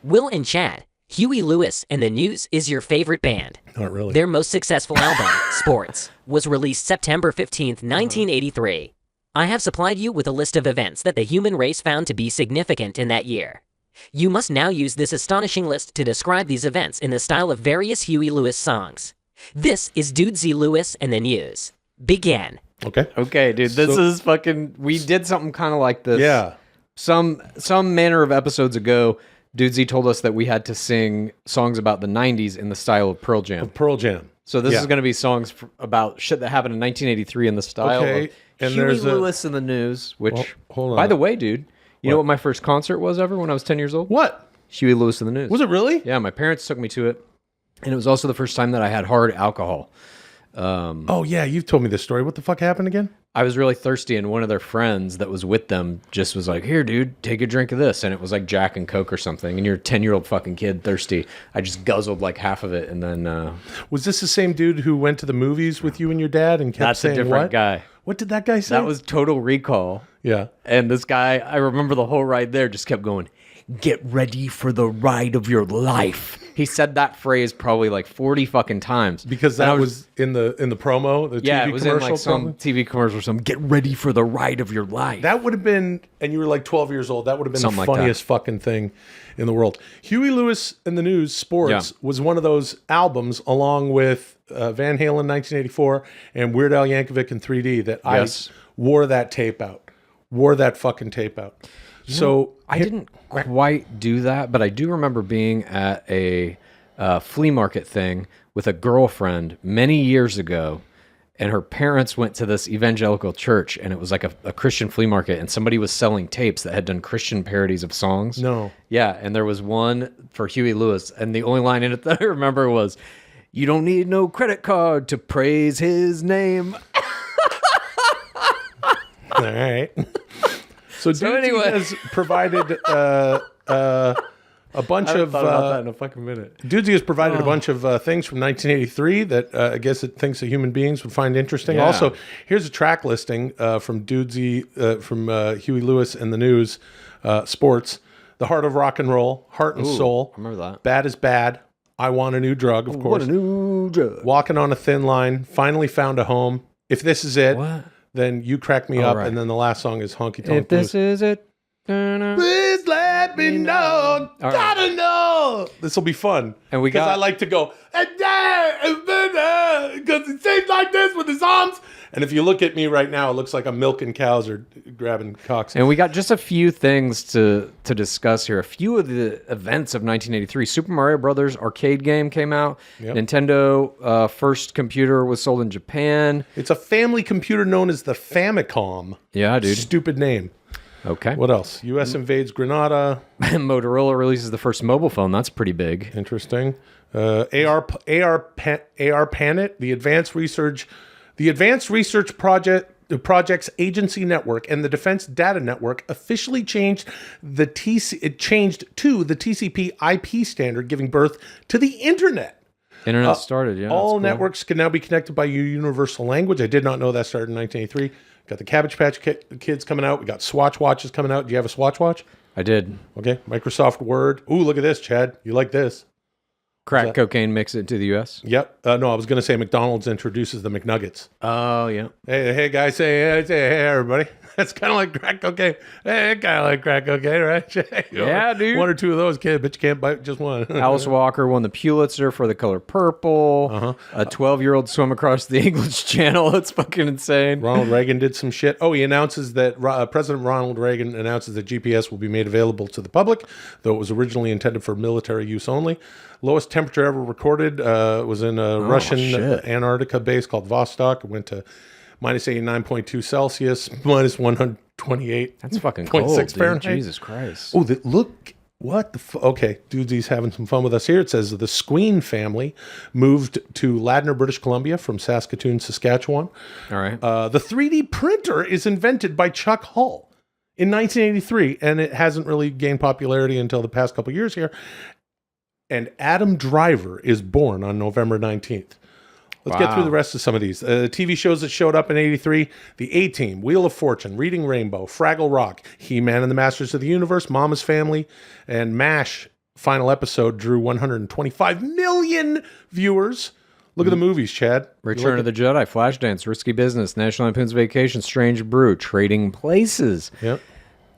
Will and Chad, Huey Lewis and the News is your favorite band. Not really. Their most successful album, Sports, was released September 15th, 1983. I have supplied you with a list of events that the human race found to be significant in that year. You must now use this astonishing list to describe these events in the style of various Huey Lewis songs. This is Dudesy Lewis and the News. Begin. Okay, dude. This is fucking... We did something kind of like this. Yeah. Some manner of episodes ago, Dudesy told us that we had to sing songs about the 90s in the style of Pearl Jam. Pearl Jam. So this is going to be songs about shit that happened in 1983 in the style of and Huey there's Lewis and the News, which... Well, hold on. By the way, dude, you know what my first concert was ever when I was 10 years old? What? Huey Lewis and the News. Was it really? Yeah, my parents took me to it. And it was also the first time that I had hard alcohol. Oh, yeah, you've told me this story. What the fuck happened again? I was really thirsty, and one of their friends that was with them just was like, here, dude, take a drink of this. And it was like Jack and Coke or something. And you're a 10-year-old fucking kid thirsty. I just guzzled like half of it, and then... Was this the same dude who went to the movies with you and your dad and kept saying That's a different what? guy. What did that guy say? That was Total Recall. Yeah. And this guy, I remember the whole ride there, just kept going, get ready for the ride of your life. He said that phrase probably like 40 fucking times. Because that was in the promo, the yeah, TV it was commercial. in like some TV commercial or something. Get ready for the ride of your life. That would have been, and you were like 12 years old, that would have been Something the like that. funniest fucking thing in the world. Huey Lewis and the News, Sports, was one of those albums along with Van Halen 1984 and Weird Al Yankovic in 3D that I wore that tape out. Wore that fucking tape out. So I didn't quite do that, but I do remember being at a flea market thing with a girlfriend many years ago, and her parents went to this evangelical church, and it was like a Christian flea market, and somebody was selling tapes that had done Christian parodies of songs. No. Yeah, and there was one for Huey Lewis, and the only line in it that I remember was, "You don't need no credit card to praise his name." All right. So anyway, has provided a bunch of... thought about that in a fucking minute. Dudesy has provided a bunch of things from 1983 that I guess it thinks that human beings would find interesting. Yeah. Also, here's a track listing from Dudesy, from Huey Lewis and the News, Sports, The Heart of Rock and Roll, Heart and Soul, I remember that. Bad is Bad, I Want a New Drug, of course. What a new drug. Walking on a Thin Line, Finally Found a Home, If This Is It, What? then You Crack Me Up, right. and then the last song is Honky Tonk If this Blues. is it. Please let me know. All right. Gotta know. This will be fun. And we because got- I like to go because it seems like this with his arms. And if you look at me right now, it looks like I'm milking cows or grabbing cocks. And we got just a few things to discuss here. A few of the events of 1983. Super Mario Brothers arcade game came out. Yep. Nintendo first computer was sold in Japan. It's a family computer known as the Famicom. Yeah, dude. Stupid name. Okay. What else? U.S. invades Grenada. Motorola releases the first mobile phone. That's pretty big. Interesting. AR Panet, the Advanced Research Projects Agency Network and the Defense Data Network officially changed to the TCP IP standard, giving birth to the internet. Internet started, yeah. All that's cool. networks can now be connected by universal language. I did not know that started in 1983. Got the Cabbage Patch Kids coming out. We got Swatch watches coming out. Do you have a Swatch watch? I did. Okay. Microsoft Word. Ooh, look at this, Chad. You like this? Crack cocaine makes it to the U.S. Yep. No, I was going to say McDonald's introduces the McNuggets. Oh, yeah. Hey, guys, hey, everybody. That's kind of like crack cocaine. Hey, kind of like crack cocaine, right? Yeah, dude. One or two of those, kid, but you can't bite just one. Alice Walker won the Pulitzer for The Color Purple. A 12-year-old swam across the English Channel. That's fucking insane. Ronald Reagan did some shit. Oh, he announces that President Ronald Reagan announces that GPS will be made available to the public, though it was originally intended for military use only. Lowest temperature ever recorded was in a Russian Antarctica base called Vostok. It went to minus 89.2 Celsius, minus 128. That's fucking cold, dude. Fahrenheit. Jesus Christ. Oh, look. What the okay, Dudesy's having some fun with us here. It says the Squeen family moved to Ladner, British Columbia from Saskatoon, Saskatchewan. All right. The 3D printer is invented by Chuck Hull in 1983, and it hasn't really gained popularity until the past couple of years here. And Adam Driver is born on November 19th. Let's get through the rest of some of these. TV shows that showed up in 83, The A-Team, Wheel of Fortune, Reading Rainbow, Fraggle Rock, He-Man and the Masters of the Universe, Mama's Family, and MASH final episode drew 125 million viewers. Look at the movies, Chad. Return of the Jedi, Flashdance, Risky Business, National Lampoon's Vacation, Strange Brew, Trading Places. Yep.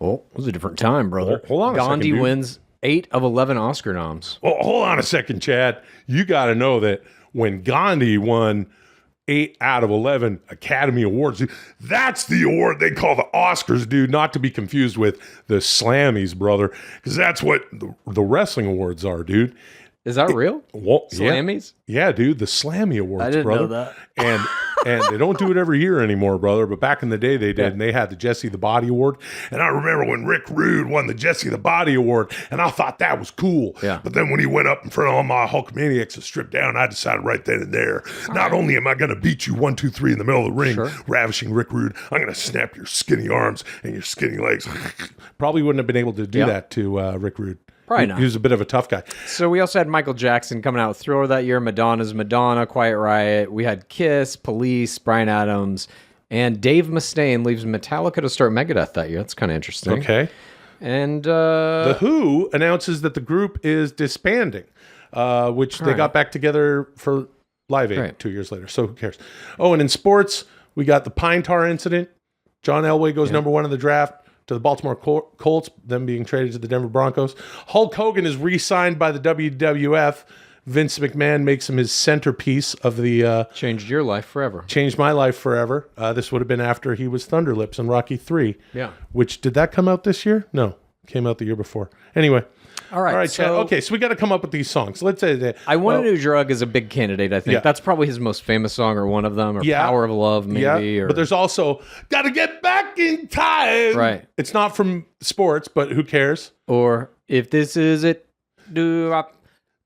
Oh, it was a different time, brother. Hold on a second, Gandhi dude. wins 8 of 11 Oscar noms. Oh, hold on a second, Chad. You got to know that when Gandhi won 8 out of 11 Academy Awards, that's the award they call the Oscars, dude, not to be confused with the Slammies, brother, because that's what the wrestling awards are, dude. Is that real? Well, Slammies? Yeah, dude, the Slammy Awards, I didn't brother. know that. And they don't do it every year anymore, brother. But back in the day, they did, and they had the Jesse the Body Award. And I remember when Rick Rude won the Jesse the Body Award, and I thought that was cool. Yeah. But then when he went up in front of all my Hulkamaniacs to strip down, I decided right then and there, not only am I going to beat you 1, 2, 3 in the middle of the ring, ravishing Rick Rude, I'm going to snap your skinny arms and your skinny legs. Probably wouldn't have been able to do that to Rick Rude. Probably not. He was a bit of a tough guy. So we also had Michael Jackson coming out with Thriller that year, Madonna's Madonna, Quiet Riot. We had Kiss, Police, Bryan Adams, and Dave Mustaine leaves Metallica to start Megadeth that year. That's kind of interesting. Okay. And The Who announces that the group is disbanding, which they got back together for Live Aid 2 years later. So who cares? Oh, and in sports, we got the Pine Tar incident. John Elway goes number 1 in the draft to the Baltimore Colts, them being traded to the Denver Broncos. Hulk Hogan is re-signed by the WWF. Vince McMahon makes him his centerpiece of the... changed your life forever. Changed my life forever. This would have been after he was Thunder Lips in Rocky 3. Yeah. Which, did that come out this year? No. Came out the year before. Anyway. All right, Chad. so- Okay, so we got to come up with these songs. Let's say that. I Want a New Drug is a big candidate, I think. Yeah. That's probably his most famous song or one of them, or Power of Love, maybe. Yeah, or... but there's also Gotta Get Back in Time. Right. It's not from sports, but who cares? Or If This Is It, do I...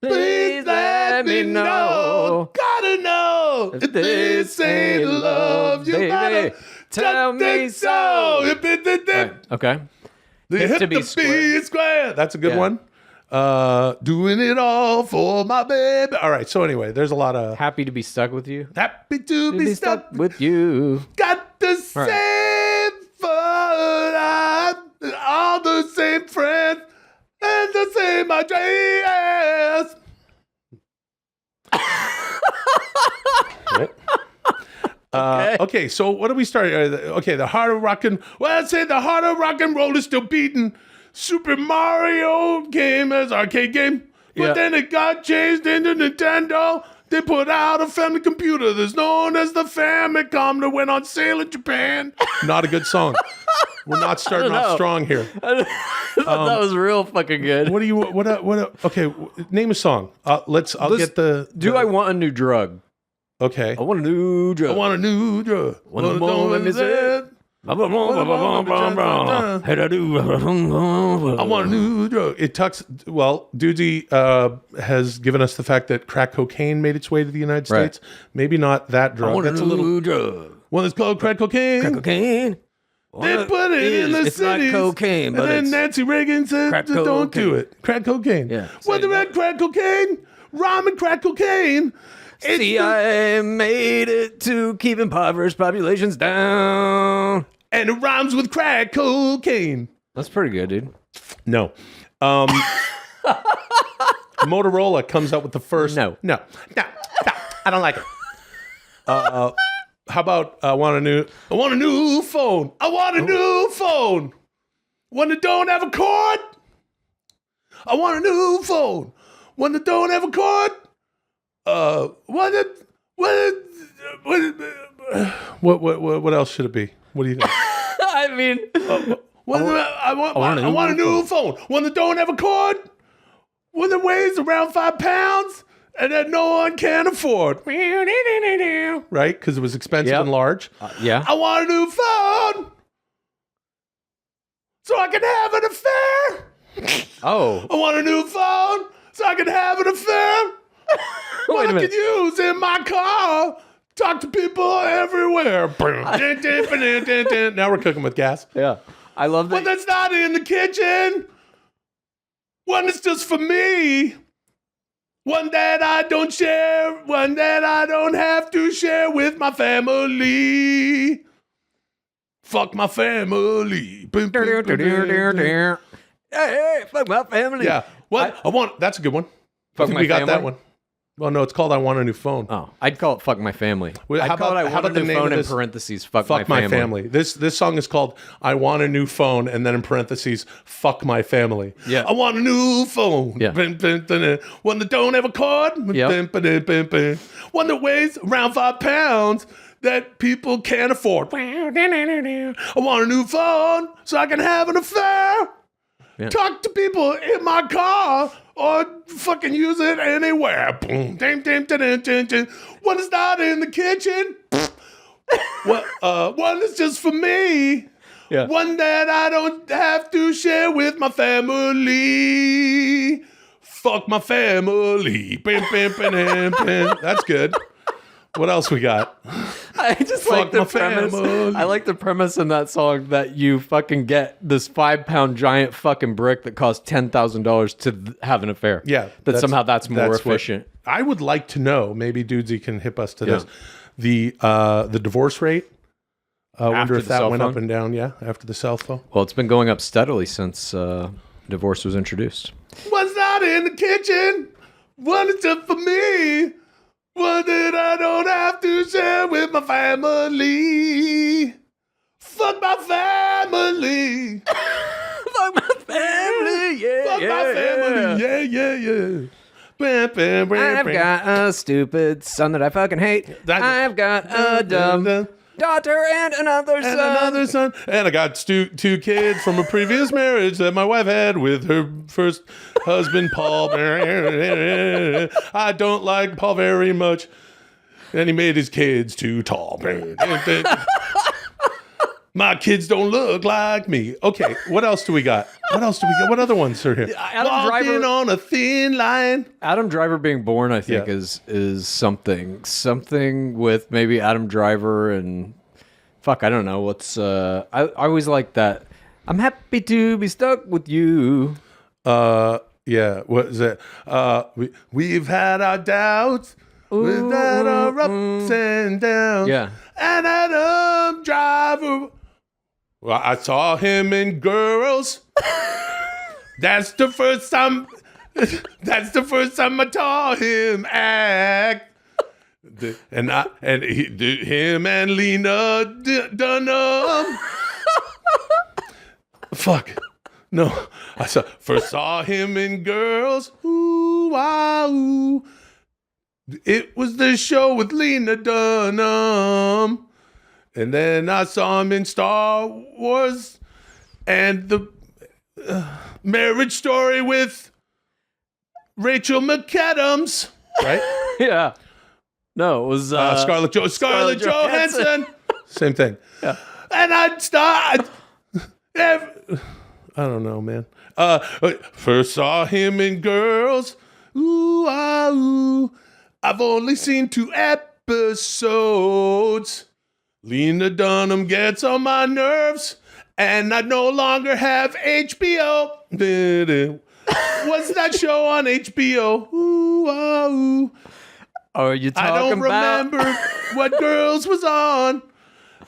Please let me know. Gotta know if this ain't love. You baby, gotta tell me so. If it Right, okay. hit to the be square. B square. That's a good Yeah. one. Doing it all for my baby. All right. So anyway, there's a lot of Happy to be stuck with you. happy to be stuck. with you. Got the All same fun, all the same friends, and the same ideas. Okay, so what do we start? Okay, the heart of rockin'. Well, I'd say the heart of rock and roll is still beating. Super Mario came as arcade game, but then it got changed into Nintendo. They put out a family computer that's known as the Famicom that went on sale in Japan. Not a good song. We're not starting off strong here. That was real fucking good. What do you? Okay, name a song. I'll get the. Do I want a new drug? Okay. I want a new drug. I want a new drug. Don't let me say it. I want a new drug. It talks. Well, Dudesy has given us the fact that crack cocaine made its way to the United States. Maybe not that drug. That's a little drug. one that's called crack cocaine. Cocaine. They put it in the It's not cities. cocaine, but and then it's Nancy Reagan said, crack "Don't do cocaine." it." Crack cocaine. Yeah. Whether at crack cocaine, rhyming crack cocaine. It's CIA made it to keep impoverished populations down. and it rhymes with crack cocaine. That's pretty good, dude. No. Motorola comes out with the first. No. I don't like it. How about I want a new phone. I want a new phone. One that don't have a cord. I want a new phone. One that don't have a cord. What else should it be? What do you think? I mean, I want a new phone. One that don't have a cord. One that weighs around 5 pounds and that no one can afford. Right? Because it was expensive and large. yeah. I want a new phone so I can have an affair. Oh, I want a new phone so I can have an affair. Wait What a I minute. can use in my car. Talk to people everywhere. Now we're cooking with gas. yeah. I love One that. that's not in the kitchen. One that's just for me. One that I don't share. One that I don't have to share with my family. Fuck my family. Hey, fuck my family. Yeah. What? That's a good one. Fuck I think My we got Family? that one. Well, no, it's called I Want a New Phone. Oh, I'd call it "Fuck My Family." Well, I'd how call about- it "I how Want a about the New name Phone" of in this? parentheses. Fuck my family. This song is called I Want a New Phone, and then in parentheses, fuck my family. Yeah. I want a new phone. Yeah. One that don't have a cord. Yep. One that weighs around 5 pounds that people can't afford. I want a new phone so I can have an affair. Yeah. Talk to people in my car or fucking use it anywhere. Boom, ding, ding, ding, ding, ding, ding. One is not in the kitchen. One is just for me. Yeah. One that I don't have to share with my family. Fuck my family. Bam, bam, bam, bam, bam. That's good. What else we got? I just like the premise. I like the premise in that song that you fucking get this 5-pound giant fucking brick that costs $10,000 to have an affair. Yeah. That's more what- efficient. I would like to know, maybe Dudesy can hip us to this, the divorce rate. I wonder After if the that cell went phone? up and down, after the cell phone. Well, it's been going up steadily since divorce was introduced. One's not in the kitchen. One is just for me. One that I don't have to share with my family. Fuck my family. Fuck my family, yeah, Fuck my family. Yeah. Bam, bam, bam, I've bam. got a stupid son that I fucking hate. I've got a dumb daughter and another and son. another son. And I got two kids from a previous marriage that my wife had with her first husband, Paul. I don't like Paul very much. And he made his kids too tall. My kids don't look like me. Okay, what else do we got? What other ones are here? Walking on a thin line. Adam Driver being born, I think, is something with maybe Adam Driver and fuck, I don't know what's. I always like that. I'm happy to be stuck with you. Yeah. What is it? We've had our doubts. We've had our ups and downs. Yeah. And Adam Driver. Well, I saw him in Girls. That's the first time I saw him act. Him and Lena Dunham. Fuck. No. I first saw him in Girls. Ooh, wow, ooh. It was the show with Lena Dunham. And then I saw him in Star Wars and the Marriage Story with Rachel McAdams. Right? Yeah. No, it was Scarlett Johansson. Same thing. Yeah. And I don't know, man. First saw him in Girls. Ooh, ah, ooh. I've only seen 2 episodes. Lena Dunham gets on my nerves, and I no longer have HBO. What's that show on HBO? Ooh, ah, ooh. Oh, are you talking I don't about? remember what Girls was on.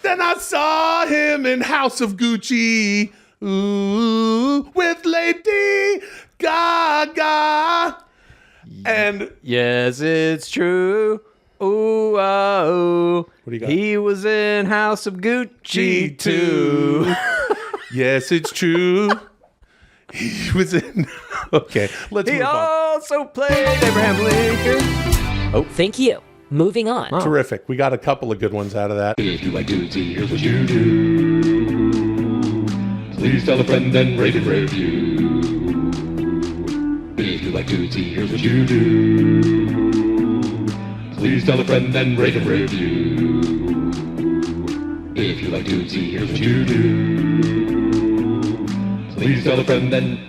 Then I saw him in House of Gucci. Ooh, with Lady Gaga. And Yes, it's true. Ooh, ah, ooh. What do you got? He was in House of Gucci too. Yes, it's true. He was in. Okay, let's He move on. also played Abraham Lincoln. Thank you. Moving on. Terrific. We got a couple of good ones out of that. If you like Dudesy, here's what you do. Please tell a friend and rate and review. If you like Dudesy, here's what you do. Please tell a friend and rate and review. If you like Dudesy, here's what you do. Please tell a friend and